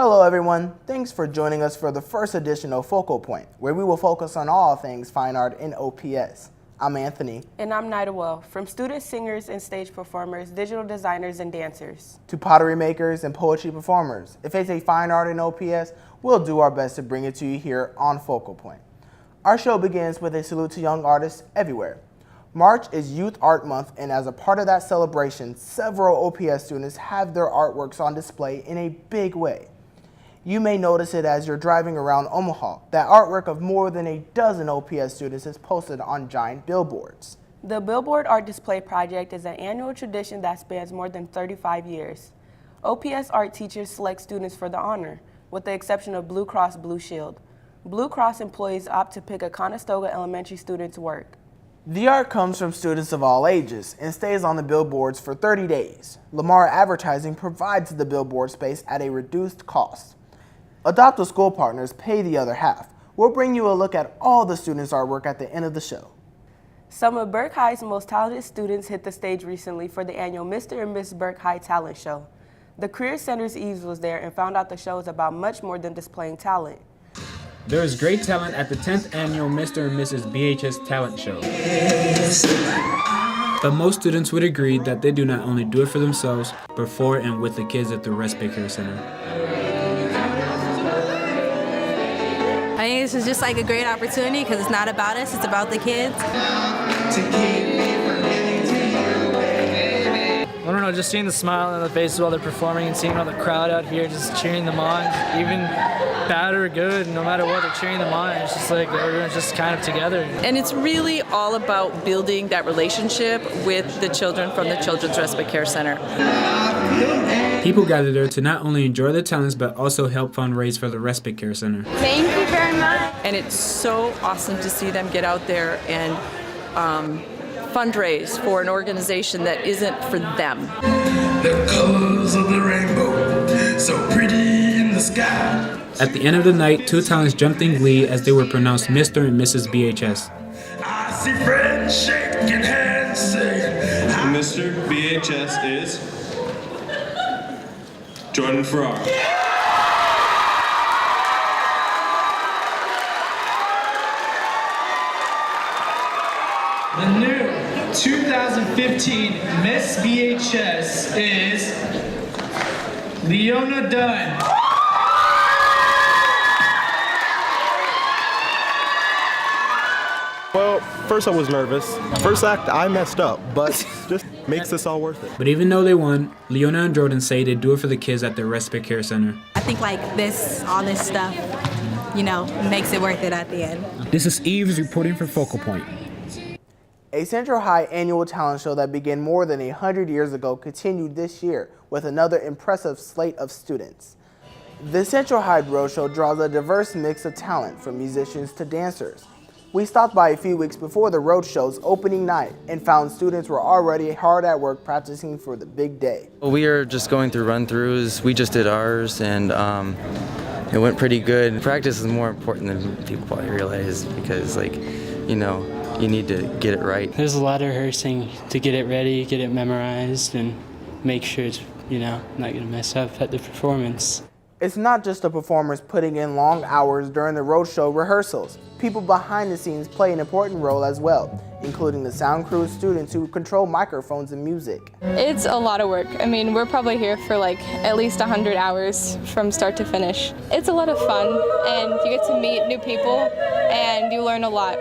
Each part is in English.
Hello everyone, thanks for joining us for the first edition of Focal Point, where we will focus on all things fine art in OPS. I'm Anthony. And I'm Nidawell, from student singers and stage performers, digital designers and dancers, To pottery makers and poetry performers. If it's a fine art in OPS, we'll do our best to bring it to you here on Focal Point. Our show begins with a salute to young artists everywhere. March is Youth Art Month, and as a part of that celebration, several OPS students have their artworks on display in a big way. You may notice it as you're driving around Omaha. That artwork of more than a dozen OPS students is posted on giant billboards. The Billboard Art Display Project is an annual tradition that spans more than 35 years. OPS art teachers select students for the honor, with the exception of Blue Cross Blue Shield. Blue Cross employees opt to pick a Conestoga Elementary student's work. The art comes from students of all ages and stays on the billboards for 30 days. Lamar Advertising provides the billboard space at a reduced cost. Adopt a School partners pay the other half. We'll bring you a look at all the students' artwork at the end of the show. Some of Burke High's most talented students hit the stage recently for the annual Mr. and Miss Burke High Talent Show. The Career Center's Eves was there and found out the show is about much more than displaying talent. There is great talent at the 10th annual Mr. and Mrs. BHS Talent Show. But most students would agree that they do not only do it for themselves, but for and with the kids at the Respite Care Center. I think this is just like a great opportunity because it's not about us, it's about the kids. I don't know, just seeing the smile on their faces while they're performing and seeing all the crowd out here just cheering them on, even bad or good, no matter what, they're cheering them on. It's just like everyone's just kind of together. And it's really all about building that relationship with the children from the Children's Respite Care Center. People gather there to not only enjoy their talents, but also help fundraise for the Respite Care Center. Thank you very much. And it's so awesome to see them get out there and fundraise for an organization that isn't for them. The colors of the rainbow, so pretty in the sky. At the end of the night, two talents jumped in glee as they were pronounced Mr. and Mrs. BHS. I see friends shaking hands saying, Mr. BHS is Jordan Farrar. The new 2015 Miss BHS is Leona Dunn. Well, first I was nervous. First act, I messed up, but just makes this all worth it. But even though they won, Leona and Jordan say they do it for the kids at the Respite Care Center. I think like all this stuff, makes it worth it at the end. This is Eves reporting for Focal Point. A Central High annual talent show that began more than 100 years ago continued this year with another impressive slate of students. The Central High Roadshow draws a diverse mix of talent, from musicians to dancers. We stopped by a few weeks before the Roadshow's opening night and found students were already hard at work practicing for the big day. We are just going through run-throughs. We just did ours, and it went pretty good. Practice is more important than people probably realize because, you need to get it right. There's a lot of rehearsing to get it ready, get it memorized, and make sure it's, not going to mess up at the performance. It's not just the performers putting in long hours during the Roadshow rehearsals. People behind the scenes play an important role as well, including the sound crew students who control microphones and music. It's a lot of work. I mean, we're probably here for at least 100 hours from start to finish. It's a lot of fun, and you get to meet new people, and you learn a lot.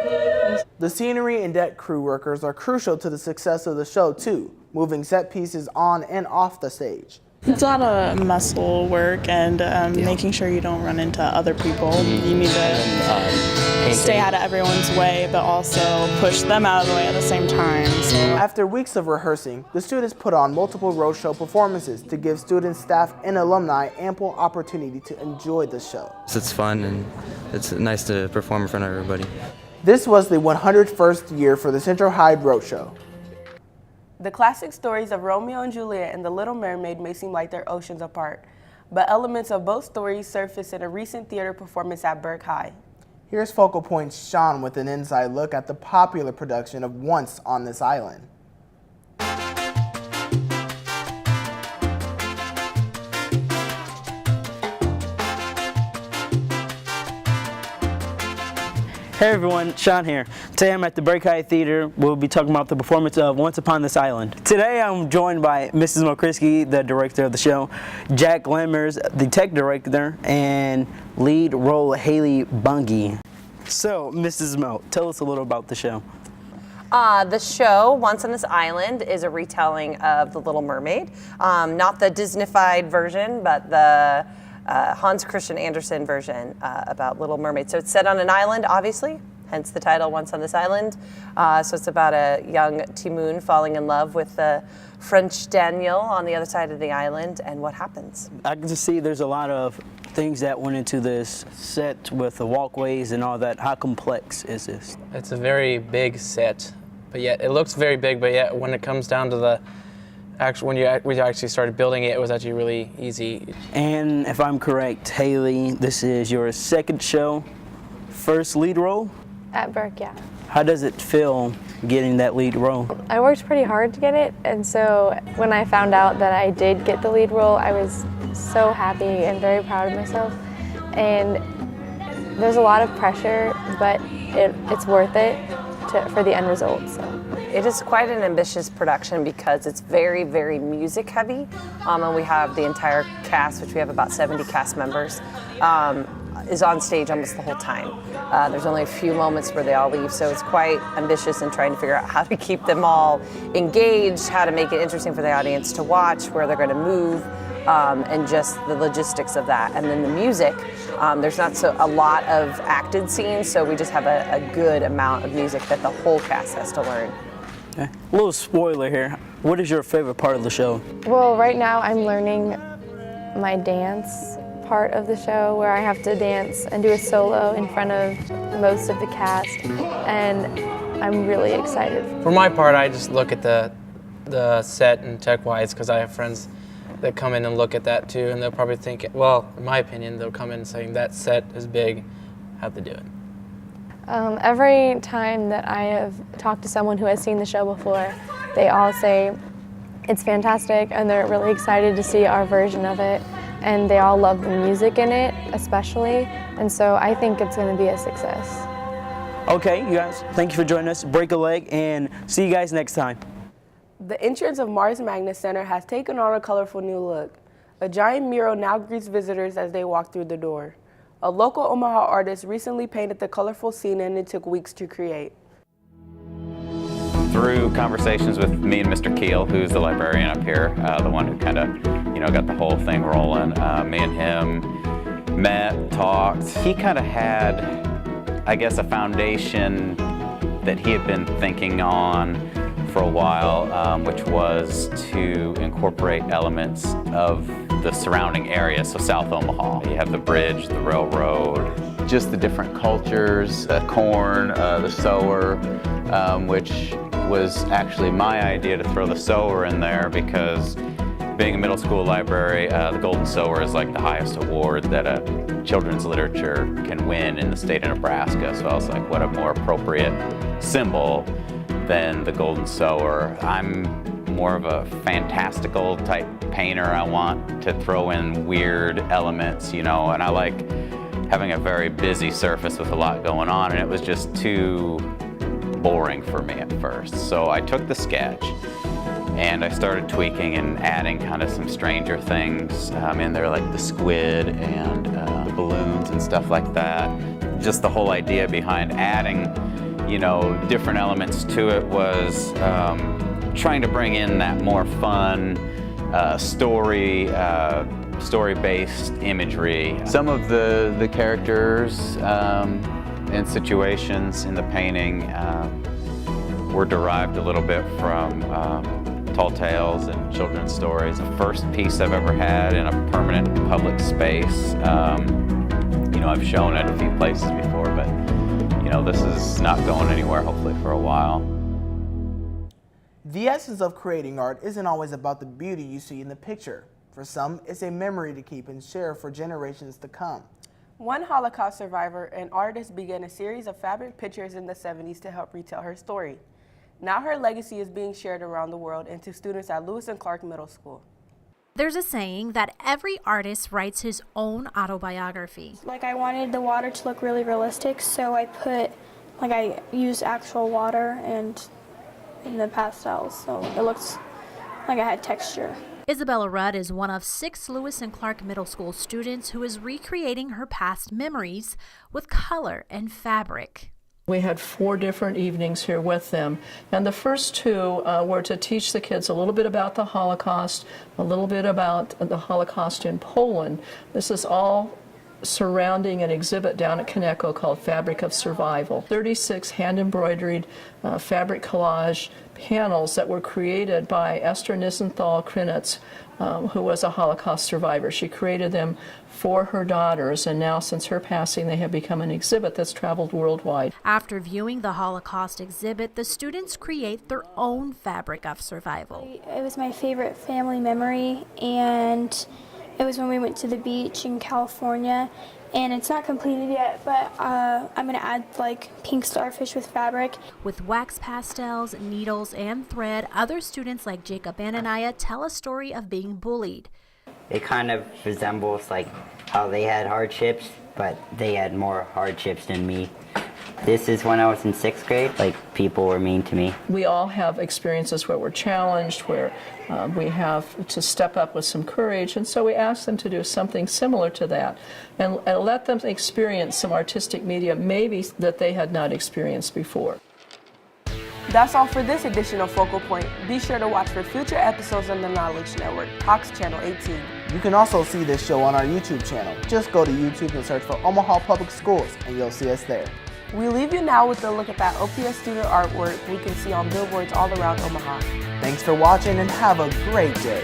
The scenery and deck crew workers are crucial to the success of the show too, moving set pieces on and off the stage. It's a lot of muscle work and making sure you don't run into other people. You need to stay out of everyone's way, but also push them out of the way at the same time. So. After weeks of rehearsing, the students put on multiple Roadshow performances to give students, staff, and alumni ample opportunity to enjoy the show. It's fun and it's nice to perform in front of everybody. This was the 101st year for the Central High Roadshow. The classic stories of Romeo and Juliet and The Little Mermaid may seem like they're oceans apart, but elements of both stories surfaced in a recent theater performance at Burke High. Here's Focal Point's Sean with an inside look at the popular production of Once on This Island. Hey everyone, Sean here. Today I'm at the Break High Theater. We'll be talking about the performance of Once Upon This Island. Today I'm joined by Mrs. Mokrisky, the director of the show, Jack Lammers, the tech director, and lead role Haley Bungie. So, Mrs. Mo, tell us a little about the show. The show, Once on This Island, is a retelling of The Little Mermaid. Not the Disney-fied version, but the Hans Christian Andersen version about Little Mermaid. So it's set on an island, obviously, hence the title, Once on This Island. So it's about a young Timoon falling in love with the French Daniel on the other side of the island, and what happens. I can just see there's a lot of things that went into this set with the walkways and all that. How complex is this? It's a very big set, but yet it looks very big, but yet when it comes down to the when we actually started building it, it was actually really easy. And if I'm correct, Haley, this is your second show, first lead role? At Burke, yeah. How does it feel getting that lead role? I worked pretty hard to get it, and so when I found out that I did get the lead role, I was so happy and very proud of myself. And there's a lot of pressure, but it's worth it for the end result. So. It is quite an ambitious production because it's very, very music heavy, and we have the entire cast, which we have about 70 cast members, is on stage almost the whole time. There's only a few moments where they all leave, so it's quite ambitious in trying to figure out how to keep them all engaged, how to make it interesting for the audience to watch, where they're going to move, and just the logistics of that. And then the music, there's not a lot of acted scenes, so we just have a good amount of music that the whole cast has to learn. Okay. A little spoiler here. What is your favorite part of the show? Well, right now I'm learning my dance part of the show, where I have to dance and do a solo in front of most of the cast, and I'm really excited. For my part, I just look at the set and tech-wise, because I have friends that come in and look at that too, and they'll probably think, well, in my opinion, they'll come in saying that set is big, how'd they do it? Every time that I have talked to someone who has seen the show before, they all say it's fantastic, and they're really excited to see our version of it, and they all love the music in it, especially, and so I think it's going to be a success. Okay, you guys, thank you for joining us. Break a leg, and see you guys next time. The entrance of Mars Magnet Center has taken on a colorful new look. A giant mural now greets visitors as they walk through the door. A local Omaha artist recently painted the colorful scene, and it took weeks to create. Through conversations with me and Mr. Keel, who's the librarian up here, the one who kind of, got the whole thing rolling, me and him met, talked. He kind of had, I guess, a foundation that he had been thinking on for a while, which was to incorporate elements of the surrounding area, so South Omaha. You have the bridge, the railroad, just the different cultures, the corn, the sower, which was actually my idea to throw the sower in there because being a middle school library, the Golden Sower is like the highest award that a children's literature can win in the state of Nebraska. So I was like, what a more appropriate symbol than the Golden Sower. I'm more of a fantastical type painter. I want to throw in weird elements, and I like having a very busy surface with a lot going on, and it was just too boring for me at first. So I took the sketch and I started tweaking and adding kind of some stranger things in there, like the squid and the balloons and stuff like that. Just the whole idea behind adding, different elements to it was trying to bring in that more fun story-based imagery. Some of the characters and situations in the painting were derived a little bit from tall tales and children's stories. The first piece I've ever had in a permanent public space. I've shown it a few places before, but this is not going anywhere, hopefully, for a while. The essence of creating art isn't always about the beauty you see in the picture. For some, it's a memory to keep and share for generations to come. One Holocaust survivor and artist began a series of fabric pictures in the 70s to help retell her story. Now her legacy is being shared around the world and to students at Lewis and Clark Middle School. There's a saying that every artist writes his own autobiography. Like, I wanted the water to look really realistic, so I used actual water and in the pastels, so it looks like I had texture. Isabella Rudd is one of 6 Lewis and Clark Middle School students who is recreating her past memories with color and fabric. We had 4 different evenings here with them, and the first 2 were to teach the kids a little bit about the Holocaust, a little bit about the Holocaust in Poland. This is all surrounding an exhibit down at Coneco called Fabric of Survival. 36 hand-embroidered fabric collage panels that were created by Esther Nisenthal Krinitz, who was a Holocaust survivor. She created them for her daughters, and now since her passing they have become an exhibit that's traveled worldwide. After viewing the Holocaust exhibit, the students create their own Fabric of Survival. It was my favorite family memory, and it was when we went to the beach in California, and it's not completed yet, but I'm going to add like pink starfish with fabric. With wax pastels, needles, and thread, other students like Jacob Ananiah tell a story of being bullied. It kind of resembles like how they had hardships, but they had more hardships than me. This is when I was in 6th grade, like people were mean to me. We all have experiences where we're challenged, where we have to step up with some courage, and so we ask them to do something similar to that and let them experience some artistic media maybe that they had not experienced before. That's all for this edition of Focal Point. Be sure to watch for future episodes on the Knowledge Network, Cox Channel 18. You can also see this show on our YouTube channel. Just go to YouTube and search for Omaha Public Schools, and you'll see us there. We leave you now with a look at that OPS student artwork we can see on billboards all around Omaha. Thanks for watching and have a great day.